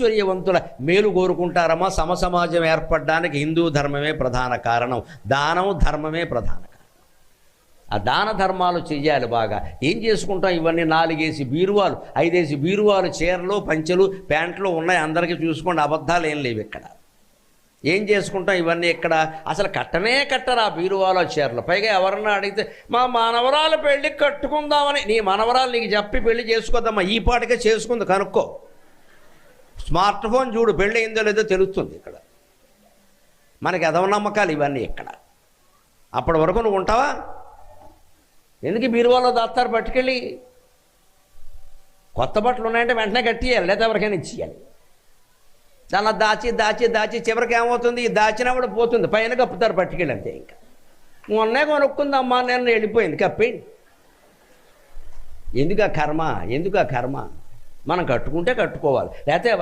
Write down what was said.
ఐశ్వర్యవంతుల మేలు కోరుకుంటారమ్మా. సమసమాజం ఏర్పడడానికి హిందూ ధర్మమే ప్రధాన కారణం, దానం ధర్మమే ప్రధాన కారణం. ఆ దాన ధర్మాలు చెయ్యాలి బాగా. ఏం చేసుకుంటాం ఇవన్నీ? 4 బీరువాలు 5 బీరువాలు, చీరలు పంచెలు ప్యాంట్లు ఉన్నాయి అందరికీ. చూసుకోండి, అబద్ధాలు ఏం లేవు ఇక్కడ. ఏం చేసుకుంటాం ఇవన్నీ ఇక్కడ? అసలు కట్టనే కట్టరు ఆ బీరువాలో చీరలు. పైగా ఎవరన్నా అడిగితే మా మనవరాలు పెళ్ళికి కట్టుకుందామని, నీ మనవరాలు నీకు చెప్పి పెళ్లి చేసుకోద్దమ్మా, ఈ పాటికే చేసుకుంది కనుక్కో. స్మార్ట్ ఫోన్ చూడు, పెళ్ళి అయిందో లేదో తెలుస్తుంది ఇక్కడ. మనకి ఎదవ నమ్మకాలు ఇవన్నీ ఇక్కడ. అప్పటి వరకు నువ్వు ఉంటావా? ఎందుకు బీరువాలో దాస్తారు పట్టుకెళ్ళి? కొత్త బట్టలు ఉన్నాయంటే వెంటనే కట్టియాలి, లేదా ఎవరికైనా ఇచ్చేయాలి. చాలా దాచి దాచి దాచి చివరికి ఏమవుతుంది? ఈ దాచినప్పుడు పోతుంది, పైన కప్పుతారు పట్టుకెళ్ళి, అంతే. ఇంకా మొన్నే కొనుక్కుందమ్మా నేను, వెళ్ళిపోయింది, కప్పేయండి. ఎందుకు ఆ కర్మ? ఎందుకు ఆ కర్మ? మనం కట్టుకుంటే కట్టుకోవాలి, లేకపోతే ఎవరికి